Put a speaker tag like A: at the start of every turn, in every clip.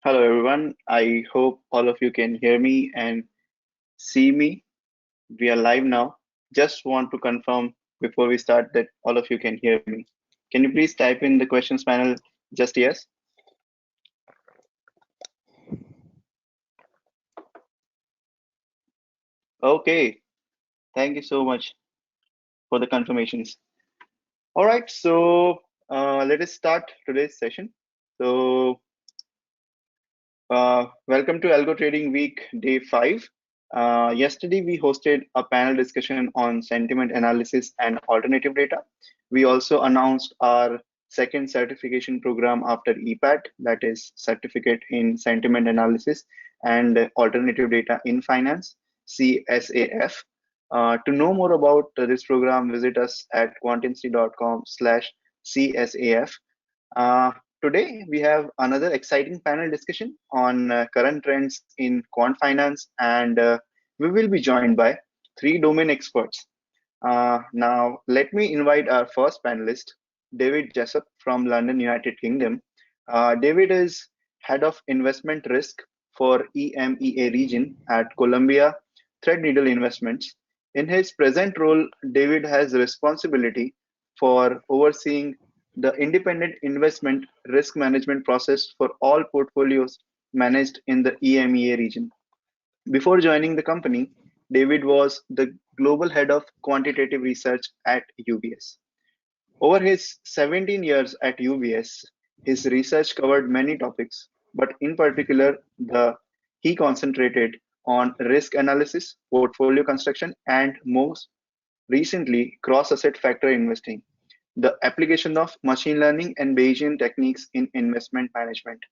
A: Hello, everyone. I hope all of you can hear me and see me. We are live now. Just want to confirm before we start that all of you can hear me. Can you please type in the questions panel just yes? Okay. Thank you so much for the confirmations. All right. So let us start today's session. So welcome to Algo Trading Week Day 5. Yesterday, we hosted a panel discussion on sentiment analysis and alternative data. We also announced our second certification program after EPAT, that is Certificate in Sentiment Analysis and Alternative Data in Finance, CSAF. To know more about this program, visit us at quantinsti.com/CSAF. Today, we have another exciting panel discussion on current trends in quant finance, and we will be joined by three domain experts. Now, let me invite our first panelist, David Jessup from London, United Kingdom. David is Head of Investment Risk for EMEA region at Columbia Threadneedle Investments. In his present role, David has responsibility for overseeing the independent investment risk management process for all portfolios managed in the EMEA region. Before joining the company, David was the global head of quantitative research at UBS. Over his 17 years at UBS, his research covered many topics, but in particular, he concentrated on risk analysis, portfolio construction, and most recently, cross-asset factor investing, the application of machine learning and Bayesian techniques in investment management.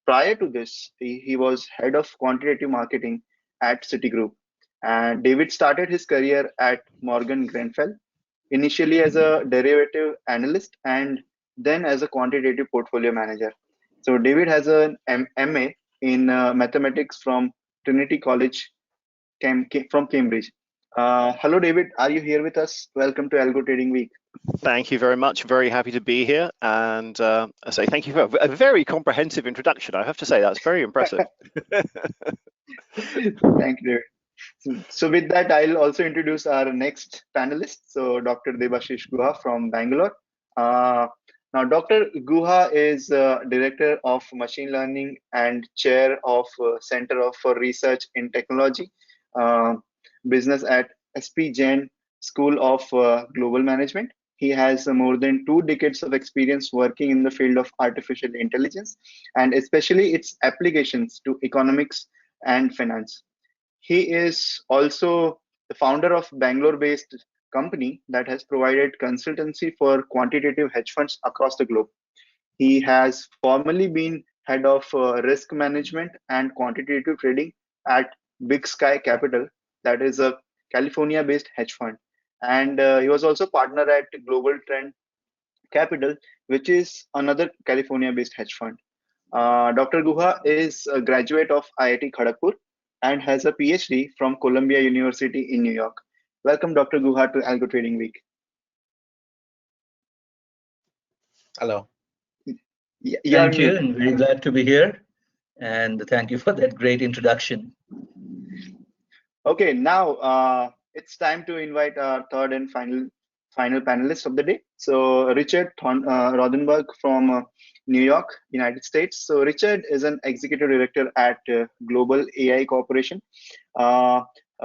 A: Prior to this, he was head of quantitative marketing at Citigroup. And David started his career at Morgan Grenfell, initially as a derivative analyst and then as a quantitative portfolio manager. So David has an MA in mathematics from Trinity College from Cambridge. Hello, David. Are you here with us? Welcome to Algo Trading Week.
B: Thank you very much. Very happy to be here. And I say thank you for a very comprehensive introduction. I have to say that's very impressive.
A: Thank you, David. So with that, I'll also introduce our next panelist. So Dr. 𝗍𝗲𝘀𝗲𝗂𝐃𝐚 from Bangalore. Now, Dr. Guha is Director of Machine Learning and Chair of Center for Research in Technology Business at SP Jain School of Global Management. He has more than 2 decades of experience working in the field of artificial intelligence and especially its applications to economics and finance. He is also the founder of Bangalore-based company that has provided consultancy for quantitative hedge funds across the globe. He has formerly been head of risk management and quantitative trading at Big Sky Capital, that is a California-based hedge fund. And he was also partner at Global Trend Capital, which is another California-based hedge fund. Dr. Guha is a graduate of IIT Kharagpur and has a PhD from Columbia University in New York. Welcome, Dr. Guha, to Algo Trading Week.
C: Hello. Thank you, and very glad to be here. And thank you for that great introduction.
A: Okay, now it's time to invite our third and final panelist of the day. So Richard Rothenberg from New York, United States. So Richard is an executive director at Global AI Corporation,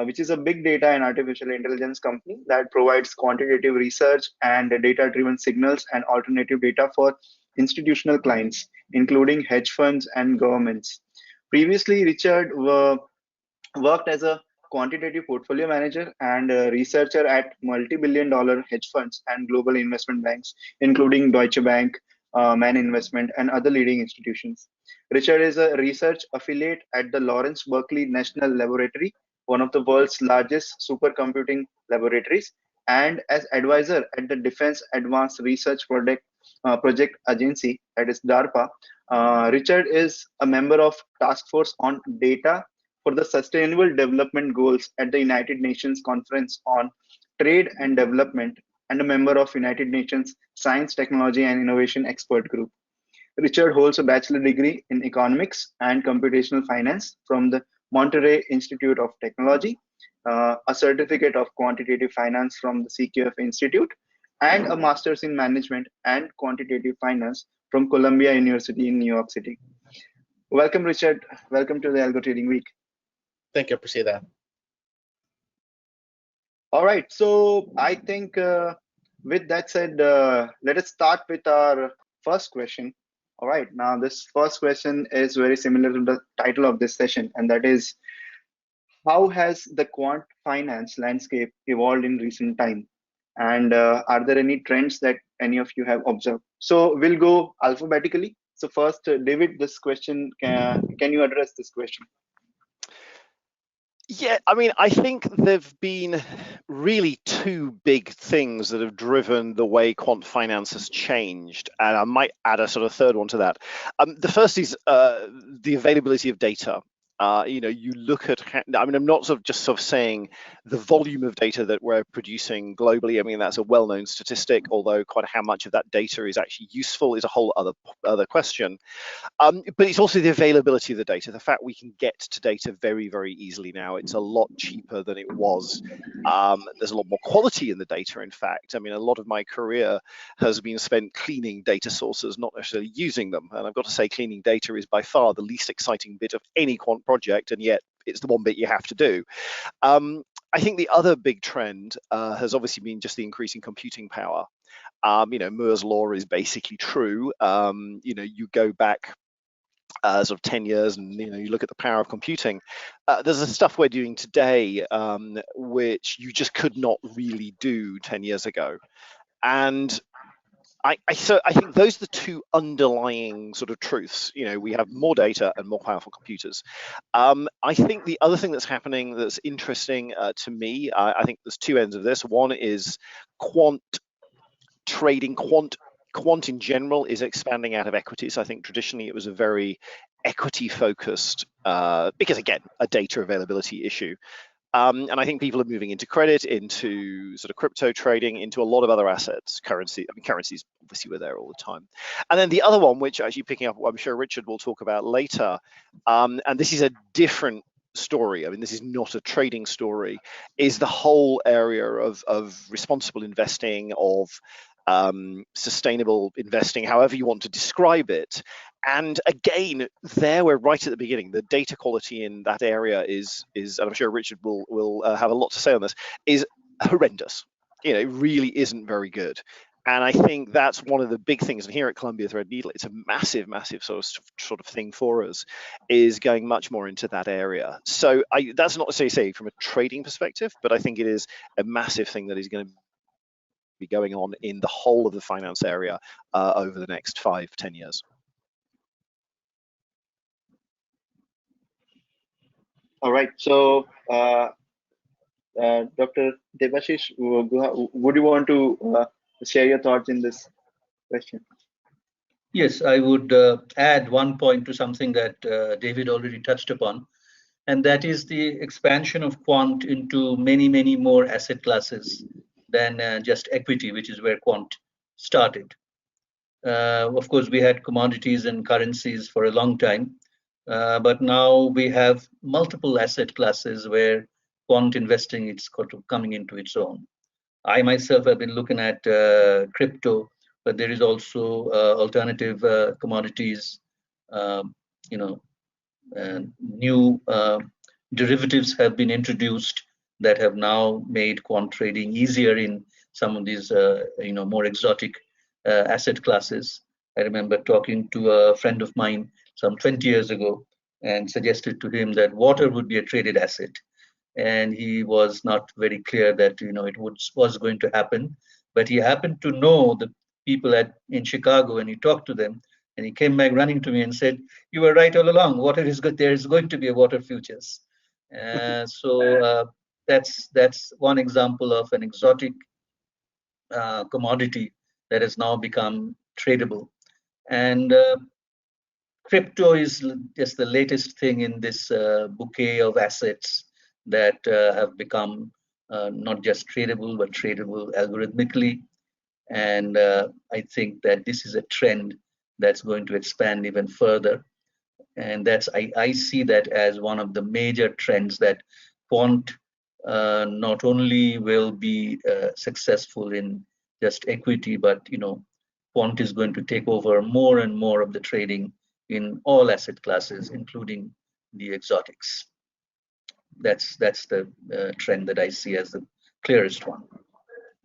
A: which is a big data and artificial intelligence company that provides quantitative research and data-driven signals and alternative data for institutional clients, including hedge funds and governments. Previously, Richard worked as a quantitative portfolio manager and a researcher at multi-billion-dollar hedge funds and global investment banks, including Deutsche Bank, Man Investment, and other leading institutions. Richard is a research affiliate at the Lawrence Berkeley National Laboratory, one of the world's largest supercomputing laboratories, and as advisor at the Defense Advanced Research Project Agency, that is DARPA. Richard is a member of Task Force on Data for the Sustainable Development Goals at the United Nations Conference on Trade and Development and a member of United Nations Science, Technology and Innovation Expert Group. Richard holds a bachelor degree in economics and computational finance from the Monterey Institute of Technology, a certificate of quantitative finance from the CQF Institute, and a master's in management and quantitative finance from Columbia University in New York City. Welcome, Richard. Welcome to the Algo Trading Week.
C: Thank you. Appreciate that.
A: All right. So I think with that said, let us start with our first question. All right. Now, this first question is very similar to the title of this session, and that is, how has the quant finance landscape evolved in recent time? And are there any trends that any of you have observed? So we'll go alphabetically. So first, David, this question, can you address this question?
B: Yeah, I mean, I think there've been really two big things that have driven the way quant finance has changed, and I might add a sort of third one to that. The first is the availability of data. You look at, I mean, I'm not just saying the volume of data that we're producing globally. I mean, that's a well-known statistic, although quite how much of that data is actually useful is a whole other question. But it's also the availability of the data, the fact we can get to data very, very easily now. It's a lot cheaper than it was. There's a lot more quality in the data, in fact. I mean, a lot of my career has been spent cleaning data sources, not necessarily using them. And I've got to say, cleaning data is by far the least exciting bit of any quant project, and yet it's the one bit you have to do. I think the other big trend has obviously been just the increasing computing power. Moore's law is basically true. You go back sort of 10 years and you look at the power of computing. There's the stuff we're doing today which you just could not really do 10 years ago. And I think those are the two underlying sort of truths. We have more data and more powerful computers. I think the other thing that's happening that's interesting to me, I think there's two ends of this. One is quant trading. Quant in general is expanding out of equities. I think traditionally it was a very equity focused, because again, a data availability issue. And I think people are moving into credit, into sort of crypto trading, into a lot of other assets, currency. I mean, currencies obviously were there all the time. And then the other one, which actually picking up, I'm sure Richard will talk about later, and this is a different story. I mean, this is not a trading story, is the whole area of responsible investing, of sustainable investing, however you want to describe it. And again, there we're right at the beginning. The data quality in that area is, and I'm sure Richard will have a lot to say on this, is horrendous. It really isn't very good. And I think that's one of the big things. And here at Columbia Threadneedle, it's a massive, massive sort of thing for us, is going much more into that area. So that's not to say from a trading perspective, but I think it is a massive thing that is going to be going on in the whole of the finance area over the next 5-10 years.
A: All right. So, Dr. Debashish, would you want to share your thoughts in this question?
C: Yes, I would add one point to something that David already touched upon, and that is the expansion of quant into many, many more asset classes than just equity, which is where quant started. Of course, we had commodities and currencies for a long time, but now we have multiple asset classes where quant investing is coming into its own. I myself have been looking at crypto, but there is also alternative commodities, new derivatives have been introduced that have now made quant trading easier in some of these more exotic asset classes. I remember talking to a friend of mine some 20 years ago and suggested to him that water would be a traded asset, and he was not very clear that it was going to happen, but he happened to know the people in Chicago, and he talked to them, and he came back running to me and said, "You were right all along. Water is good. There is going to be a water futures." So that's one example of an exotic commodity that has now become tradable. And crypto is just the latest thing in this bouquet of assets that have become not just tradable, but tradable algorithmically. And I think that this is a trend that's going to expand even further. And that's I see that as one of the major trends, that quant not only will be successful in just equity, but quant is going to take over more and more of the trading in all asset classes, including the exotics. That's the trend that I see as the clearest one.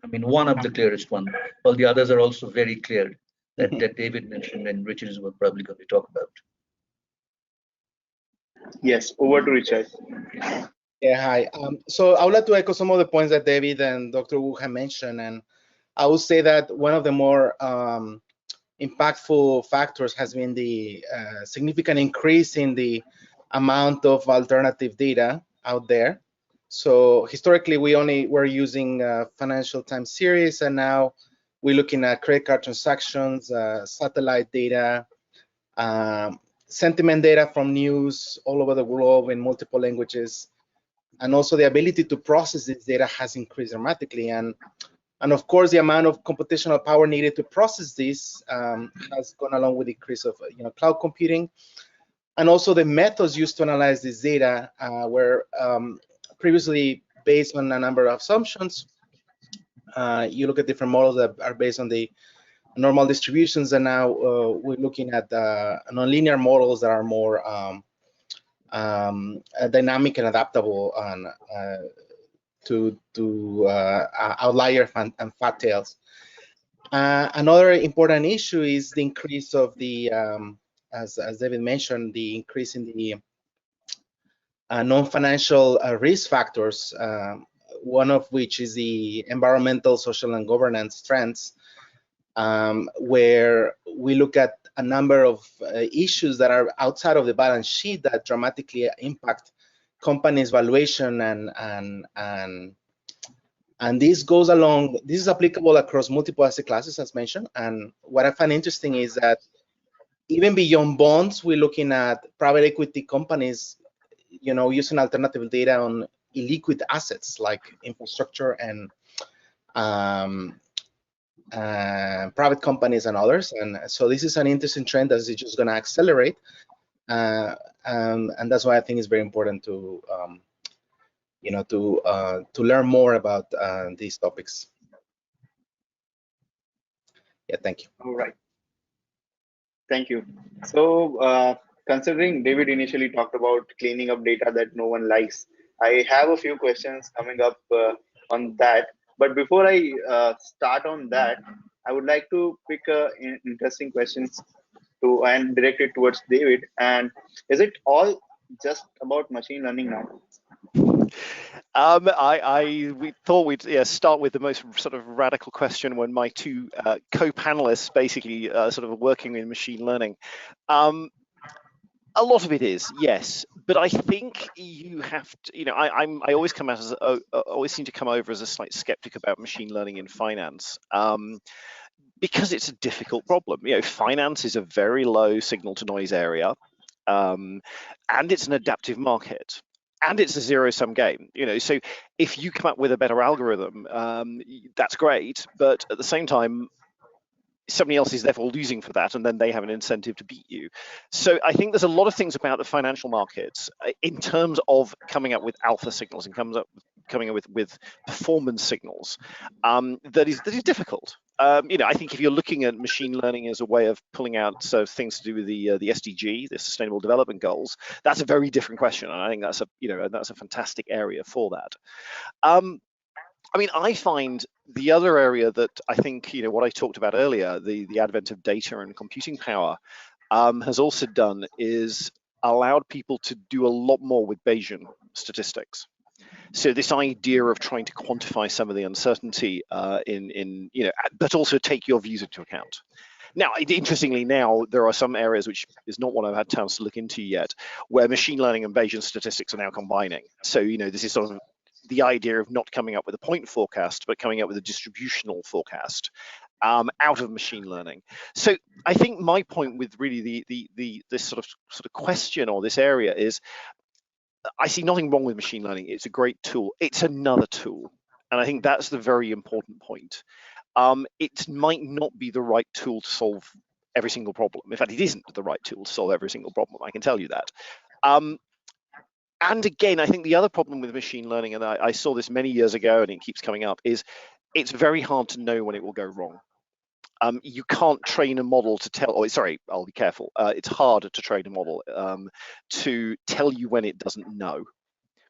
C: I mean, one of the clearest one. Well, the others are also very clear that David mentioned, and Richard is probably going to talk about.
A: Yes, over to Richard.
D: Yeah, hi. So I would like to echo some of the points that David and Dr. Wu have mentioned, and I would say that one of the more impactful factors has been the significant increase in the amount of alternative data out there. So historically, we only were using financial time series, and now we're looking at credit card transactions, satellite data, sentiment data from news all over the globe in multiple languages. And also the ability to process this data has increased dramatically. And of course, the amount of computational power needed to process this has gone along with the increase of cloud computing. And also the methods used to analyze this data were previously based on a number of assumptions. You look at different models that are based on the normal distributions, and now we're looking at nonlinear models that are more dynamic and adaptable to outlier and fat tails. Another important issue is the increase of the, as David mentioned, the increase in the non-financial risk factors, one of which is the environmental, social, and governance trends, where we look at a number of issues that are outside of the balance sheet that dramatically impact companies' valuation, and this goes along. This is applicable across multiple asset classes, as mentioned. And what I find interesting is that even beyond bonds, we're looking at private equity companies, using alternative data on illiquid assets like infrastructure and private companies and others. And so this is an interesting trend that is just going to accelerate, and that's why I think it's very important to to learn more about these topics. Yeah, thank you.
A: All right. Thank you. So considering David initially talked about cleaning up data that no one likes, I have a few questions coming up on that. But before I start on that, I would like to pick interesting questions and direct it towards David. And is it all just about machine learning now?
B: We thought we'd start with the most sort of radical question when my two co-panelists basically sort of working in machine learning. A lot of it is, yes, but I think you have to, I always come out as always seem to come over as a slight skeptic about machine learning in finance. Because it's a difficult problem. Finance is a very low signal to noise area, and it's an adaptive market, and it's a zero-sum game. So if you come up with a better algorithm, that's great, but at the same time, somebody else is therefore losing for that, and then they have an incentive to beat you. So I think there's a lot of things about the financial markets in terms of coming up with alpha signals and coming up with performance signals that is difficult. I think if you're looking at machine learning as a way of pulling out things to do with the SDG, the Sustainable Development Goals, that's a very different question, and I think that's a fantastic area for that. I find the other area that I think, what I talked about earlier, the advent of data and computing power has also done is allowed people to do a lot more with Bayesian statistics. So this idea of trying to quantify some of the uncertainty but also take your views into account. Now, interestingly, there are some areas, which is not what I've had a chance to look into yet, where machine learning and Bayesian statistics are now combining. So, this is sort of the idea of not coming up with a point forecast, but coming up with a distributional forecast out of machine learning. So I think my point with really this sort of question or this area is, I see nothing wrong with machine learning. It's a great tool. It's another tool, and I think that's the very important point. It might not be the right tool to solve every single problem. In fact, it isn't the right tool to solve every single problem. I can tell you that. And again, I think the other problem with machine learning, and I saw this many years ago, and it keeps coming up, is it's very hard to know when it will go wrong. You can't train a model to tell, oh, sorry, I'll be careful. It's harder to train a model to tell you when it doesn't know,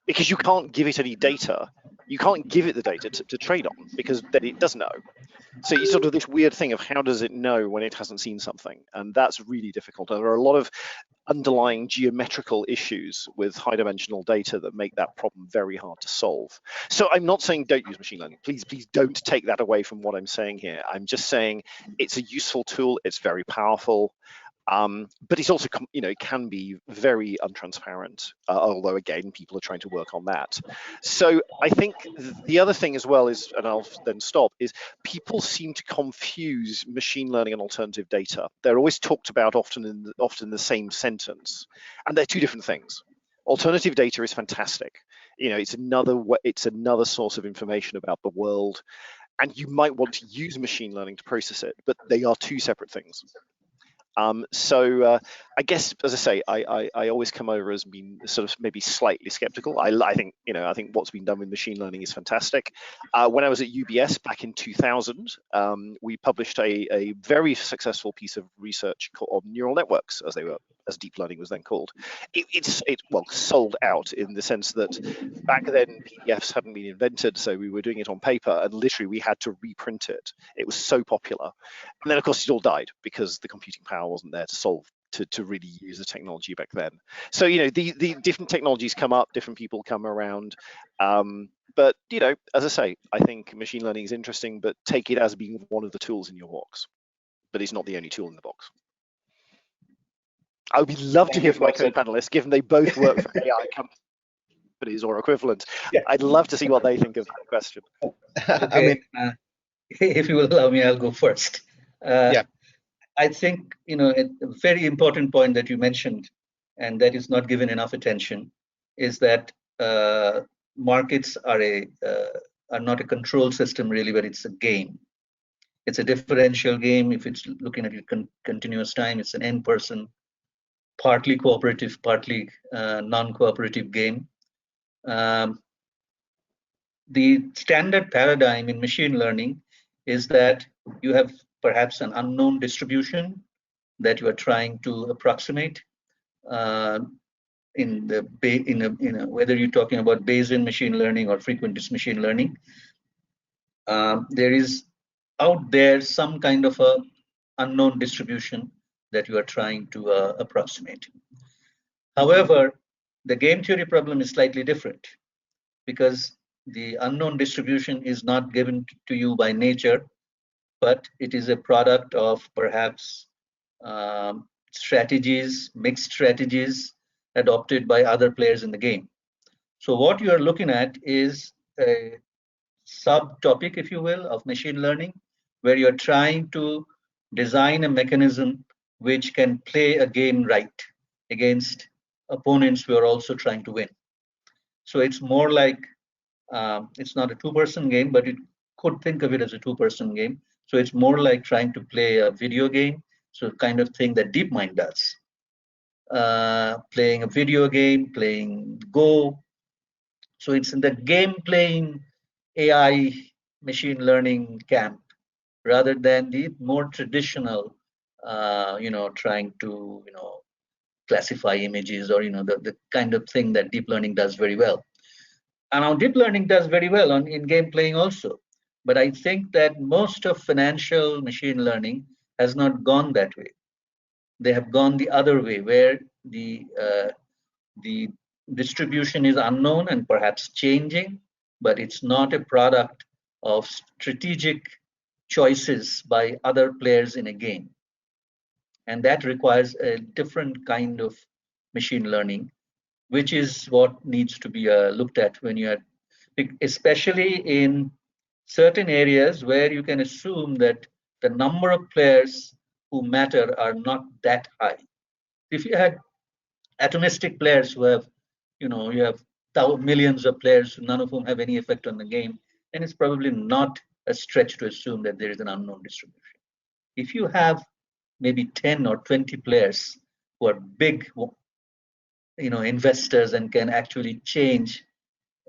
B: because you can't give it any data. You can't give it the data to train on, because then it does know. So you sort of this weird thing of how does it know when it hasn't seen something? And that's really difficult. And there are a lot of underlying geometrical issues with high dimensional data that make that problem very hard to solve. So I'm not saying don't use machine learning. Please don't take that away from what I'm saying here. I'm just saying it's a useful tool. It's very powerful. But it's also, it can be very untransparent, although again, people are trying to work on that. So I think the other thing as well is, and I'll then stop, is people seem to confuse machine learning and alternative data. They're always talked about often in the same sentence, and they're two different things. Alternative data is fantastic. It's another source of information about the world, and you might want to use machine learning to process it, but they are two separate things. I guess, as I say, I always come over as being sort of maybe slightly skeptical. I think what's been done with machine learning is fantastic. When I was at UBS back in 2000, we published a very successful piece of research on neural networks, as deep learning was then called. It sold out in the sense that back then PDFs hadn't been invented, so we were doing it on paper, and literally we had to reprint it. It was so popular, and then of course it all died because the computing power wasn't there to really use the technology back then. So the different technologies come up, different people come around, but as I say, I think machine learning is interesting, but take it as being one of the tools in your box, but it's not the only tool in the box. I would love to hear from my co-panelists, given they both work for AI companies or equivalent. Yeah. I'd love to see what they think of that question.
C: Okay. If you will allow me, I'll go first.
D: Yeah.
C: I think a very important point that you mentioned, and that is not given enough attention, is that markets are not a control system really, but it's a game. It's a differential game. If it's looking at continuous time, it's an n-person, partly cooperative, partly non-cooperative game. The standard paradigm in machine learning is that you have perhaps an unknown distribution that you are trying to approximate. Whether you're talking about Bayesian machine learning or frequentist machine learning, there is out there some kind of a unknown distribution that you are trying to approximate. However, the game theory problem is slightly different, because the unknown distribution is not given to you by nature, but it is a product of perhaps strategies, mixed strategies adopted by other players in the game. So what you are looking at is a subtopic, if you will, of machine learning, where you're trying to design a mechanism which can play a game right against opponents who are also trying to win. So it's more like, it's not a two-person game, but you could think of it as a two-person game. So it's more like trying to play a video game, so kind of thing that DeepMind does. Playing a video game, playing Go. So it's in the game playing AI machine learning camp, rather than the more traditional, trying to, classify images, or, the kind of thing that deep learning does very well. And now deep learning does very well in game playing also. But I think that most of financial machine learning has not gone that way. They have gone the other way, where the distribution is unknown and perhaps changing, but it's not a product of strategic choices by other players in a game. And that requires a different kind of machine learning, which is what needs to be looked at when you are, especially in certain areas where you can assume that the number of players who matter are not that high. If you had atomistic players who have, you have millions of players, none of whom have any effect on the game, then it's probably not a stretch to assume that there is an unknown distribution. If you have maybe 10 or 20 players who are big, investors and can actually change,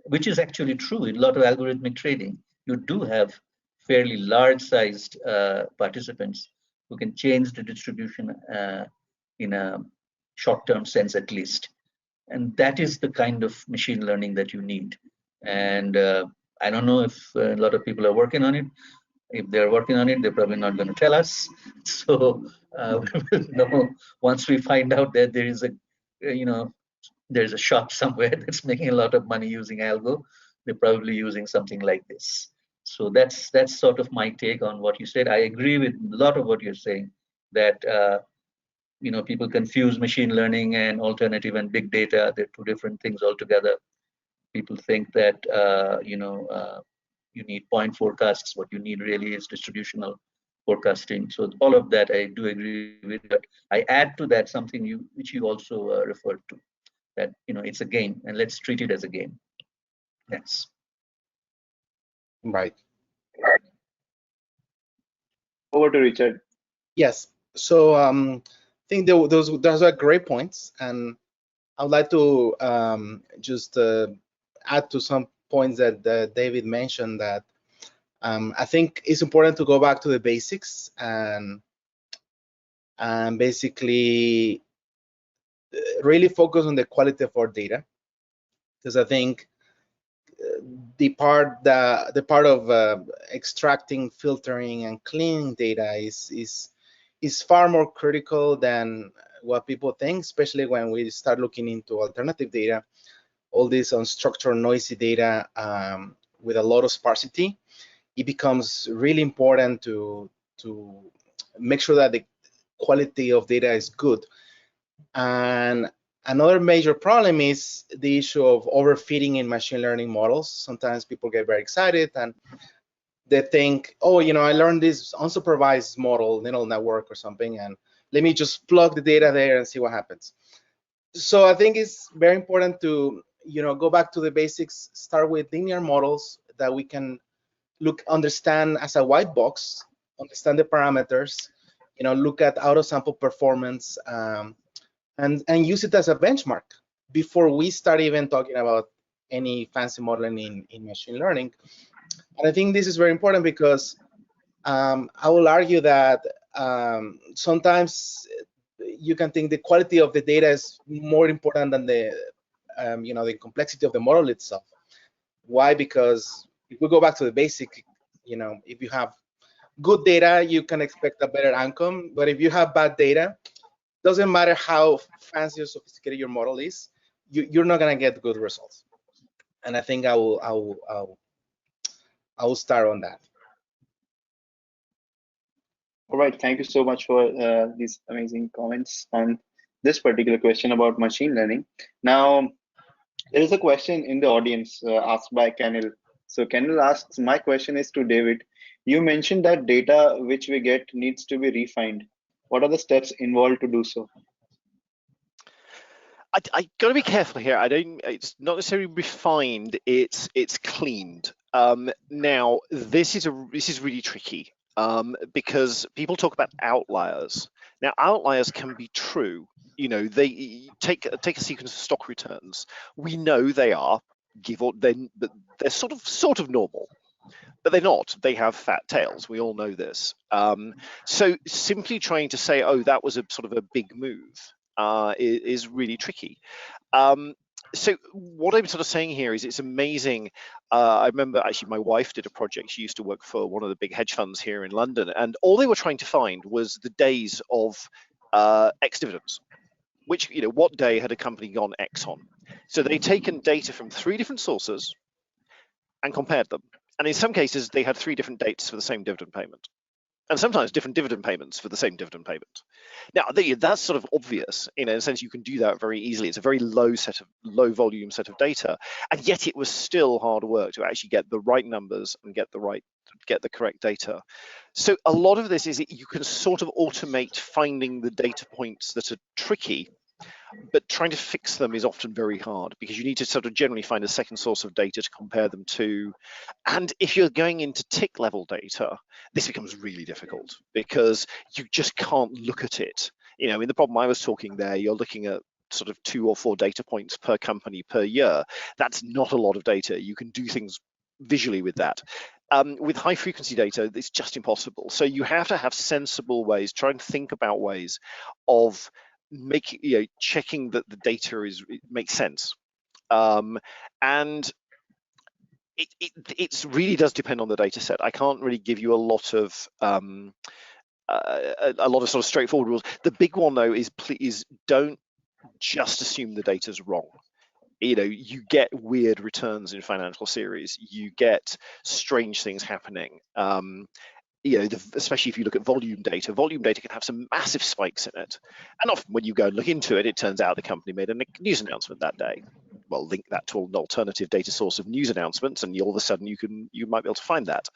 C: which is actually true in a lot of algorithmic trading. You do have fairly large-sized participants who can change the distribution in a short-term sense at least. And that is the kind of machine learning that you need. And I don't know if a lot of people are working on it. If they're working on it, they're probably not going to tell us. So we will know once we find out that there is there's a shop somewhere that's making a lot of money using algo. They're probably using something like this. So that's sort of my take on what you said. I agree with a lot of what you're saying, that people confuse machine learning and alternative and big data. They're two different things altogether. People think that you need point forecasts. What you need really is distributional forecasting. So all of that I do agree with. But I add to that something which you also referred to, that it's a game, and let's treat it as a game. Yes.
D: Right.
A: Over to Richard.
D: Yes. So I think those are great points, and I would like to just add to some points that David mentioned, that I think it's important to go back to the basics and basically really focus on the quality of our data, because I think the part of extracting, filtering, and cleaning data is far more critical than what people think, especially when we start looking into alternative data, all this unstructured, noisy data with a lot of sparsity. It becomes really important to make sure that the quality of data is good. And another major problem is the issue of overfitting in machine learning models. Sometimes people get very excited and they think, oh, I learned this unsupervised model, neural network or something, and let me just plug the data there and see what happens. So I think it's very important to go back to the basics, start with linear models that we can understand as a white box, understand the parameters, look at out of sample performance, and use it as a benchmark before we start even talking about any fancy modeling in machine learning. And I think this is very important because I will argue that sometimes you can think the quality of the data is more important than the the complexity of the model itself. Why? Because if we go back to the basic, if you have good data, you can expect a better outcome. But if you have bad data, doesn't matter how fancy or sophisticated your model is, you're not gonna get good results. And I think I will start on that.
A: All right, thank you so much for these amazing comments on this particular question about machine learning. Now, there is a question in the audience asked by Kenil. So Kenil asks, my question is to David. You mentioned that data which we get needs to be refined. What are the steps involved to do so?
B: I got to be careful here. It's not necessarily refined. It's cleaned. Now this is really tricky because people talk about outliers. Now outliers can be true. They take a sequence of stock returns. We know they are they're sort of normal, but they're not. They have fat tails. We all know this. So simply trying to say, oh, that was a sort of a big move is really tricky. So what I'm sort of saying here is it's amazing. I remember actually my wife did a project. She used to work for one of the big hedge funds here in London, and all they were trying to find was the days of ex-dividends. Which, what day had a company gone X on? So they'd taken data from 3 different sources and compared them. And in some cases, they had 3 different dates for the same dividend payment. And sometimes different dividend payments for the same dividend payment. Now, that's sort of obvious. In a sense, you can do that very easily. It's a very low volume set of data. And yet it was still hard work to actually get the right numbers and get the correct data. So a lot of this is you can sort of automate finding the data points that are tricky but trying to fix them is often very hard because you need to sort of generally find a second source of data to compare them to. And if you're going into tick level data, this becomes really difficult because you just can't look at it. You know, I mean, the problem I was talking there, you're looking at sort of 2 or 4 data points per company per year. That's not a lot of data. You can do things visually with that. With high frequency data, it's just impossible. So you have to have sensible ways, try and think about ways of making, you know, checking that the data makes sense. And it really does depend on the data set. I can't really give you a lot of sort of straightforward rules. The big one though is please don't just assume the data's wrong. You know, you get weird returns in financial series. You get strange things happening. You know, especially if you look at volume data can have some massive spikes in it. And often when you go and look into it, it turns out the company made a news announcement that day. Well, link that to an alternative data source of news announcements, and all of a sudden you might be able to find that.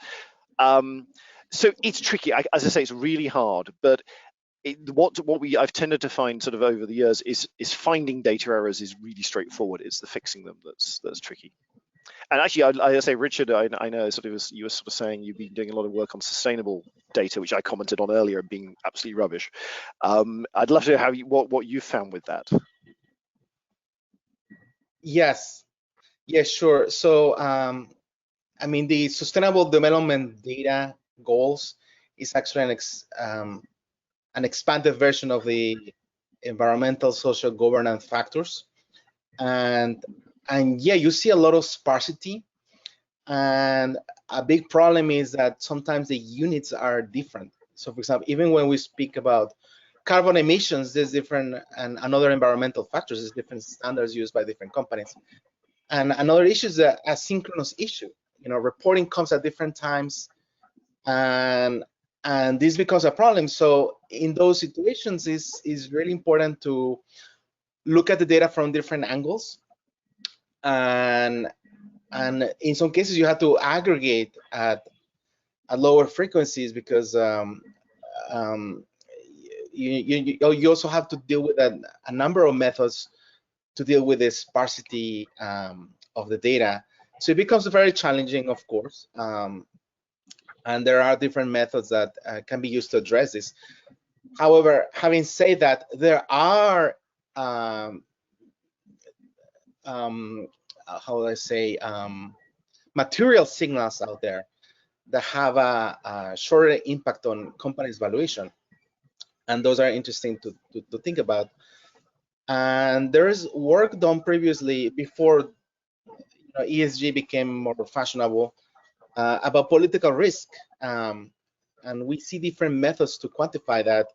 B: So it's tricky. As I say, it's really hard, but I've tended to find sort of over the years is finding data errors is really straightforward. It's the fixing them that's tricky. And actually, I say, Richard, I know sort of you were sort of saying you've been doing a lot of work on sustainable data, which I commented on earlier, being absolutely rubbish. I'd love to know what you found with that.
D: Yes, sure. So, I mean, the Sustainable Development Data Goals is actually an expanded version of the environmental, social, governance factors, and yeah, you see a lot of sparsity, and a big problem is that sometimes the units are different. So, for example, even when we speak about carbon emissions, there's different, and other environmental factors, there's different standards used by different companies. And another issue is the asynchronous issue. You know, reporting comes at different times, and this becomes a problem. So in those situations, is really important to look at the data from different angles, and in some cases you have to aggregate at lower frequencies because you also have to deal with a number of methods to deal with the sparsity of the data. So it becomes very challenging, of course, and there are different methods that can be used to address this. However, having said that, there are how would I say, material signals out there that have a shorter impact on companies' valuation, and those are interesting to think about. And there is work done previously before ESG became more fashionable about political risk, and we see different methods to quantify that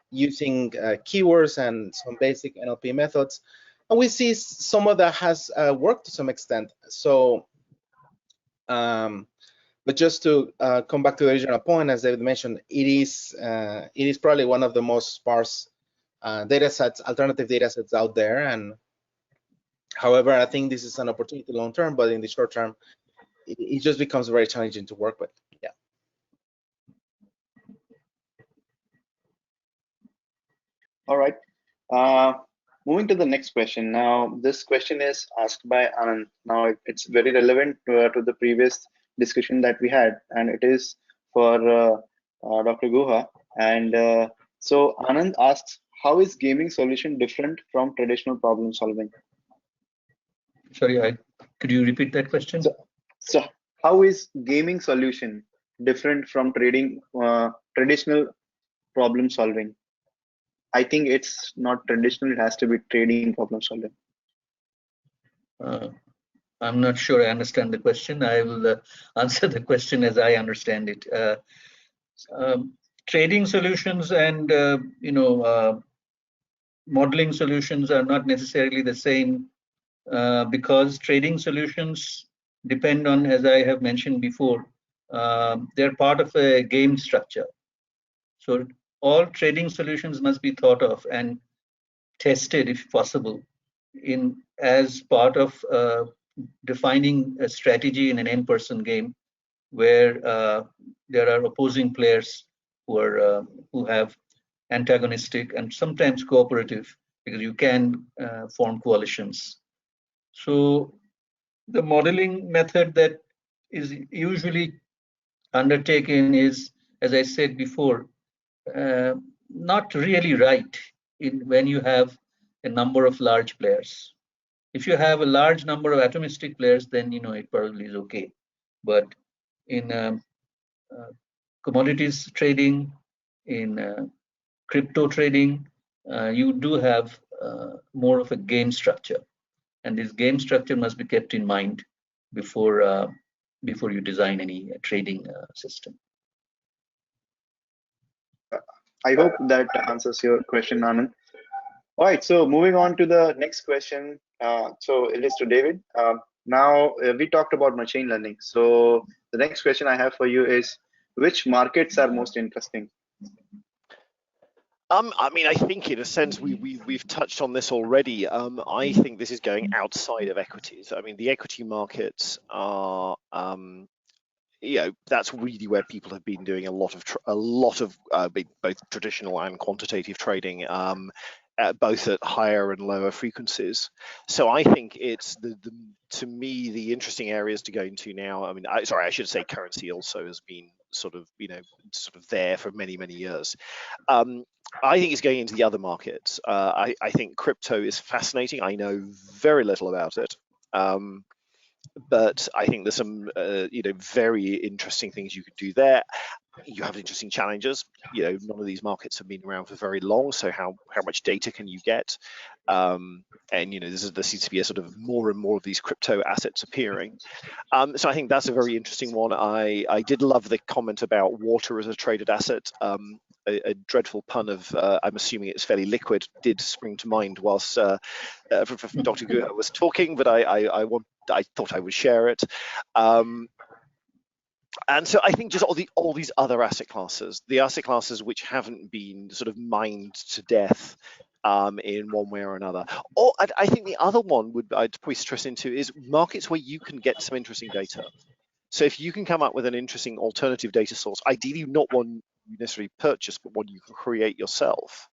D: using keywords and some basic NLP methods, and we see some of that has worked to some extent. So, but just to come back to the original point, as David mentioned, it is probably one of the most sparse data sets, alternative data sets out there. And however, I think this is an opportunity long term, but in the short term, it just becomes very challenging to work with. Yeah.
A: All right. Moving to the next question. Now, this question is asked by Anand. Now, it's very relevant to the previous discussion that we had, and it is for Dr. Guha. And so Anand asks, how is gaming solution different from traditional problem solving?
C: Sorry, could you repeat that question?
A: So how is gaming solution different from traditional problem solving? I think it's not traditional, it has to be trading problem solving.
C: I'm not sure I understand the question. I will answer the question as I understand it. Trading solutions and modeling solutions are not necessarily the same because trading solutions depend on, as I have mentioned before, they're part of a game structure. So all trading solutions must be thought of and tested, if possible, as part of defining a strategy in an n-person game, where there are opposing players who have antagonistic and sometimes cooperative because you can form coalitions. So the modeling method that is usually undertaken is, as I said before, not really right when you have a number of large players. If you have a large number of atomistic players, then it probably is okay. But in commodities trading, in crypto trading, you do have more of a game structure, and this game structure must be kept in mind before you design any trading system.
A: I hope that answers your question, Anand. All right, so moving on to the next question. So it is to David. Now we talked about machine learning. So the next question I have for you is, which markets are most interesting?
B: I mean, I think in a sense we've touched on this already. I think this is going outside of equities. I mean, the equity markets are, that's really where people have been doing a lot of both traditional and quantitative trading, both at higher and lower frequencies. So I think it's to me the interesting areas to go into now. I mean, I should say currency also has been sort of there for many years. I think it's going into the other markets. I think crypto is fascinating. I know very little about it. But I think there's some very interesting things you could do there. You have interesting challenges. None of these markets have been around for very long, so how much data can you get? And there seems to be a sort of more and more of these crypto assets appearing. So I think that's a very interesting one. I did love the comment about water as a traded asset. A dreadful pun of I'm assuming it's fairly liquid did spring to mind whilst Dr. 𝗏𝗂𝗧𝗏 was talking, but I thought I would share it. And so I think just all these other asset classes, the asset classes which haven't been sort of mined to death in one way or another. Or I think the other one I'd probably stress into is markets where you can get some interesting data. So if you can come up with an interesting alternative data source, ideally not one you necessarily purchase, but one you can create yourself,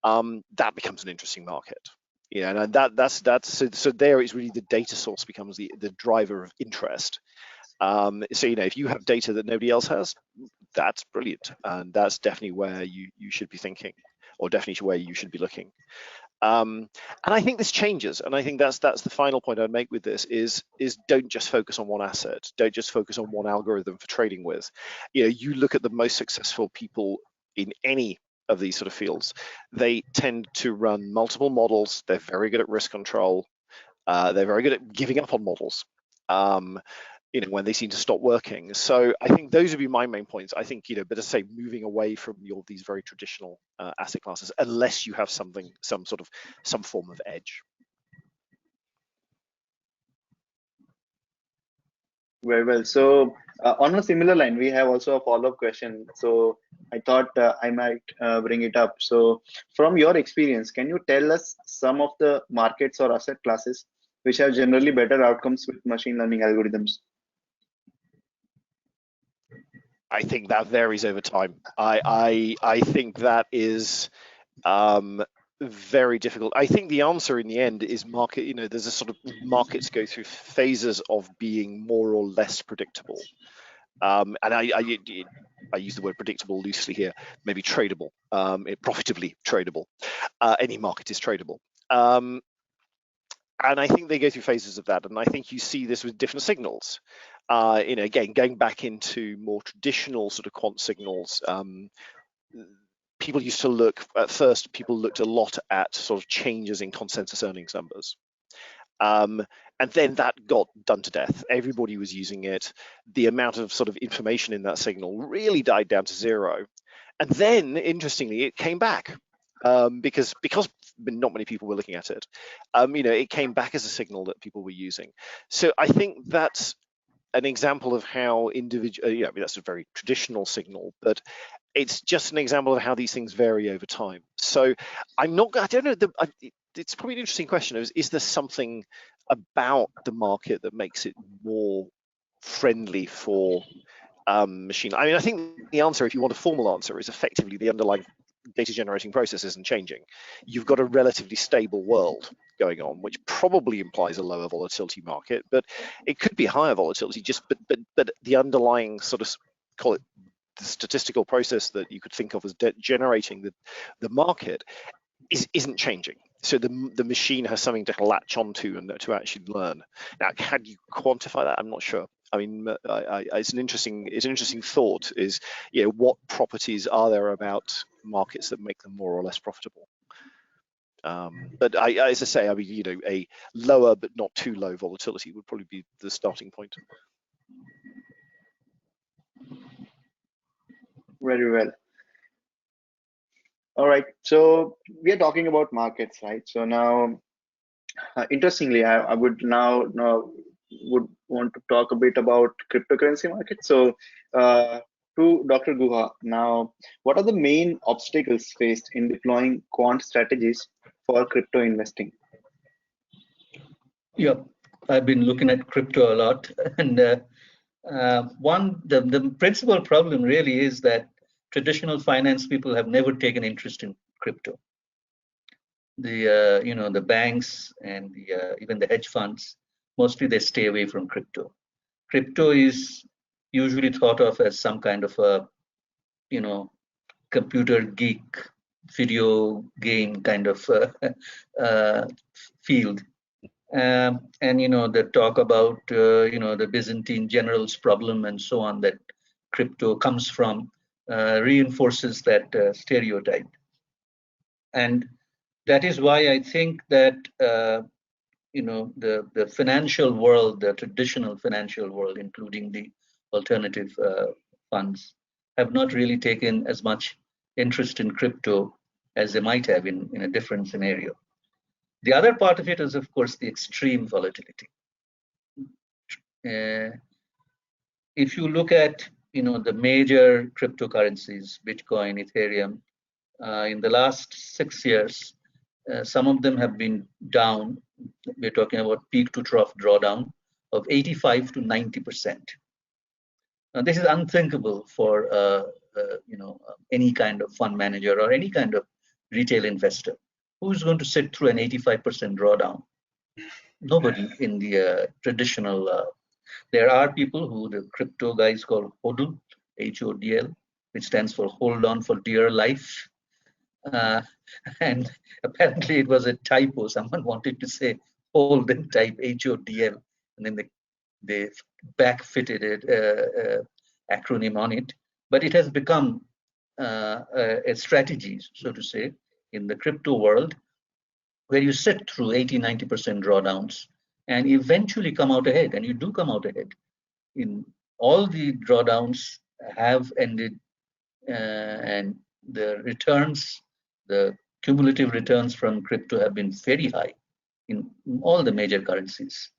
B: that becomes an interesting market. And that's so there it's really the data source becomes the driver of interest. So if you have data that nobody else has, that's brilliant, and that's definitely where you should be thinking, or definitely where you should be looking. And I think this changes, and I think that's the final point I'd make with this is don't just focus on one asset, don't just focus on one algorithm for trading with. You look at the most successful people in any of these sort of fields, they tend to run multiple models. They're very good at risk control. They're very good at giving up on models when they seem to stop working. So I think those would be my main points. I think better say moving away from these very traditional asset classes, unless you have some form of edge.
A: Very well. So on a similar line, we have also a follow-up question. So I thought I might bring it up. So from your experience, can you tell us some of the markets or asset classes which have generally better outcomes with machine learning algorithms?
B: I think that varies over time. I think that is very difficult. I think the answer in the end is market. There's a sort of markets go through phases of being more or less predictable. And I use the word predictable loosely here, maybe tradable, profitably tradable. Any market is tradable. And I think they go through phases of that. And I think you see this with different signals. Again, going back into more traditional sort of quant signals, people used to look, at first, people looked a lot at sort of changes in consensus earnings numbers. And then that got done to death. Everybody was using it. The amount of sort of information in that signal really died down to zero. And then, interestingly, it came back because not many people were looking at it. It came back as a signal that people were using. So I think that's an example of how individual, that's a very traditional signal, but it's just an example of how these things vary over time. So I don't know, it's probably an interesting question. Is there something about the market that makes it more friendly for machine? I mean, I think the answer, if you want a formal answer, is effectively the underlying data generating process isn't changing. You've got a relatively stable world going on, which probably implies a lower volatility market, but it could be higher volatility. But the underlying sort of, call it, the statistical process that you could think of as generating the market isn't changing. So the machine has something to latch onto and to actually learn. Now, can you quantify that? I'm not sure. I mean, it's an interesting thought. Is, you know, what properties are there about markets that make them more or less profitable? But as I say, I mean, you know, a lower but not too low volatility would probably be the starting point.
A: Very well. All right. So we are talking about markets, right? So now, interestingly, I would now would want to talk a bit about cryptocurrency markets. So to Dr. Guha, now, what are the main obstacles faced in deploying quant strategies for crypto investing?
C: Yeah, I've been looking at crypto a lot, and the principal problem really is that traditional finance people have never taken interest in crypto. The you know, the banks and even the hedge funds, mostly they stay away from crypto. Crypto is usually thought of as some kind of a, you know, computer geek video game kind of field. And you know, the talk about you know, the Byzantine generals problem and so on that crypto comes from reinforces that stereotype. And that is why I think that you know, the financial world, the traditional financial world, including the alternative funds, have not really taken as much interest in crypto as they might have in a different scenario. The other part of it is, of course, the extreme volatility. If you look at, you know, the major cryptocurrencies, Bitcoin, Ethereum, in the last 6 years, some of them have been down. We're talking about peak to trough drawdown of 85 to 90%. Now, this is unthinkable for you know, any kind of fund manager or any kind of retail investor. Who's going to sit through an 85% drawdown? Nobody in the traditional. There are people who the crypto guys call HODL, HODL, which stands for hold on for dear life. And apparently it was a typo. Someone wanted to say hold and type HODL, and then they backfitted it, acronym on it. But it has become a strategy, so to say, in the crypto world, where you sit through 80–90% drawdowns and eventually come out ahead, and you do come out ahead. In all the drawdowns have ended, and the returns, the cumulative returns from crypto have been very high in all the major currencies,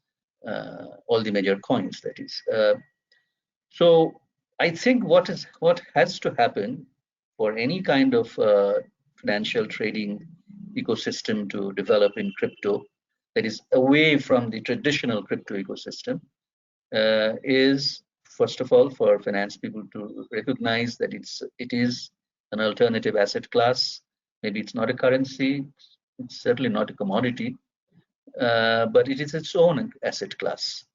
C: all the major coins, that is. So I think what has to happen for any kind of financial trading ecosystem to develop in crypto that is away from the traditional crypto ecosystem is, first of all, for finance people to recognize that it is an alternative asset class. Maybe it's not a currency, it's certainly not a commodity, but it is its own asset class,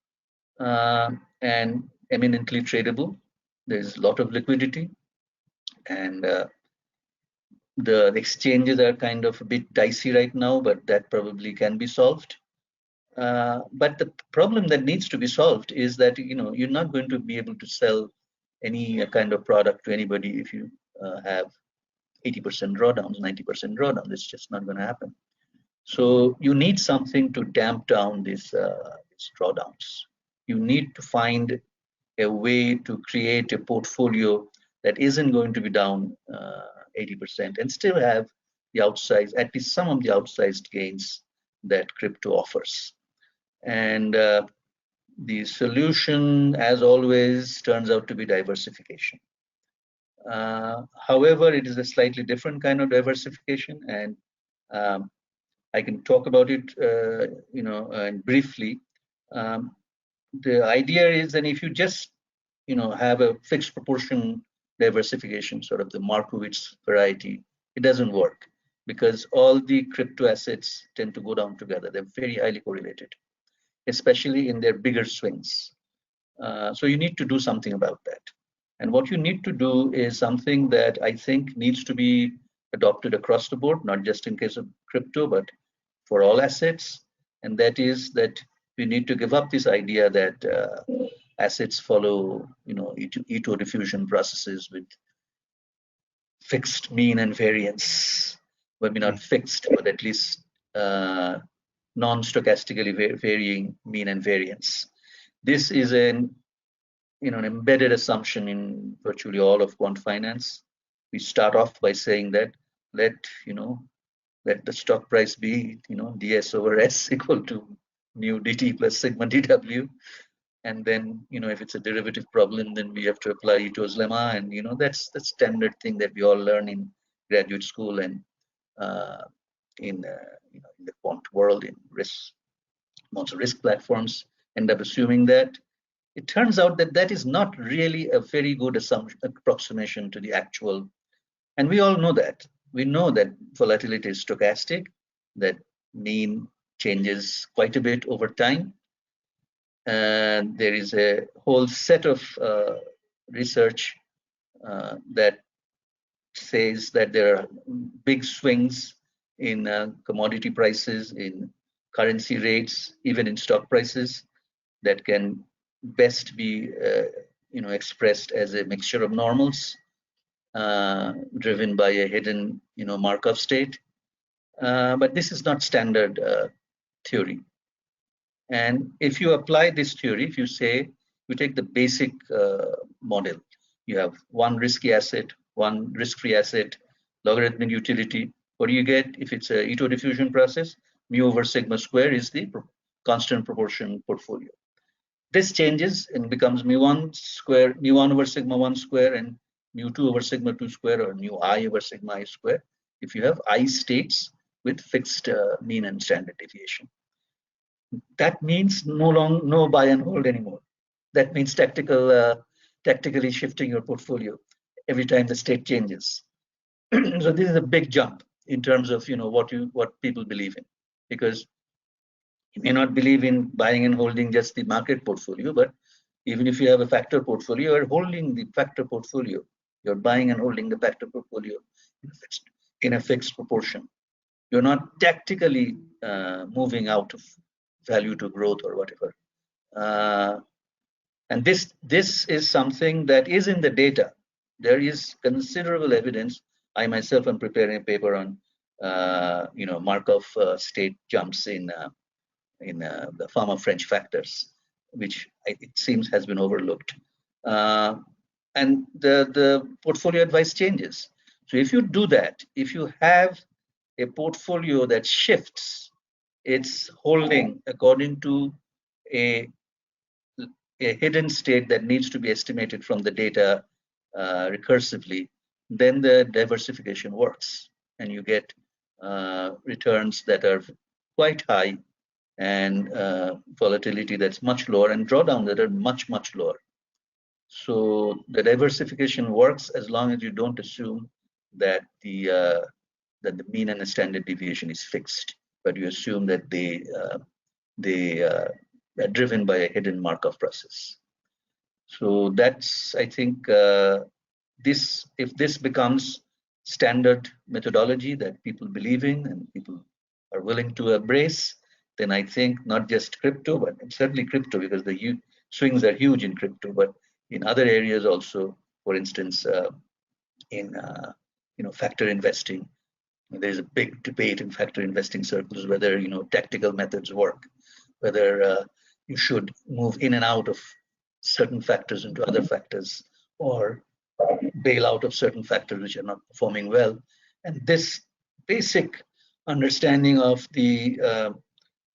C: and eminently tradable. There's a lot of liquidity, and the exchanges are kind of a bit dicey right now, but that probably can be solved. But the problem that needs to be solved is that, you know, you're not going to be able to sell any kind of product to anybody if you have 80% drawdowns, 90% drawdowns. It's just not going to happen. So you need something to damp down these drawdowns. You need to find a way to create a portfolio that isn't going to be down 80% and still have the outsized, at least some of the outsized gains that crypto offers. And the solution, as always, turns out to be diversification. However, it is a slightly different kind of diversification, and I can talk about it, you know, briefly. The idea is that if you just, you know, have a fixed proportion diversification, sort of the Markowitz variety, It doesn't work because all the crypto assets tend to go down together. They're very highly correlated, especially in their bigger swings. So you need to do something about that. And what you need to do is something that I think needs to be adopted across the board, not just in case of crypto, but for all assets. And that is that we need to give up this idea that assets follow, ito diffusion processes with fixed mean and variance. Well, maybe not fixed, but at least non-stochastically varying mean and variance. This is an embedded assumption in virtually all of quant finance. We start off by saying that let the stock price be ds over s equal to mu dt plus sigma dw, and then if it's a derivative problem, then we have to apply Ito's lemma, and that's the standard thing that we all learn in graduate school and in the quant world, in most risk platforms end up assuming that. It turns out that that is not really a very good approximation to the actual, and we all know that. We know that volatility is stochastic, that mean changes quite a bit over time, and there is a whole set of research that says that there are big swings in commodity prices, in currency rates, even in stock prices, that can best be expressed as a mixture of normals driven by a hidden Markov state, but this is not standard theory. And if you apply this theory, if you say you take the basic model, you have one risky asset, one risk-free asset, logarithmic utility. What do you get if it's a Ito diffusion process? Mu over sigma square is the constant proportion portfolio. This changes and becomes mu1 square, mu1 over sigma 1 square, and mu2 over sigma 2 square, or mu I over sigma I square, if you have I states with fixed mean and standard deviation. That means no buy and hold anymore. That means tactically shifting your portfolio every time the state changes. So this is a big jump in terms of what people believe in, because you may not believe in buying and holding just the market portfolio, but even if you have a factor portfolio, you're holding the factor portfolio. You're buying and holding the factor portfolio in a fixed proportion. You're not tactically moving out of value to growth or whatever. And this is something that is in the data. There is considerable evidence. I myself am preparing a paper on Markov state jumps in the Fama French factors, which it seems has been overlooked. And the portfolio advice changes. So if you do that, if you have a portfolio that shifts its holding according to a hidden state that needs to be estimated from the data recursively, then the diversification works, and you get returns that are quite high, and volatility that's much lower, and drawdown that are much lower. So the diversification works as long as you don't assume that the mean and the standard deviation is fixed, but you assume that they are driven by a hidden Markov process. So that's, I think, if this becomes standard methodology that people believe in and people are willing to embrace, then I think not just crypto, but certainly crypto, because the swings are huge in crypto, but in other areas also, for instance, in factor investing, there's a big debate in factor investing circles whether tactical methods work, whether you should move in and out of certain factors into other factors, or bail out of certain factors which are not performing well. And this basic understanding of the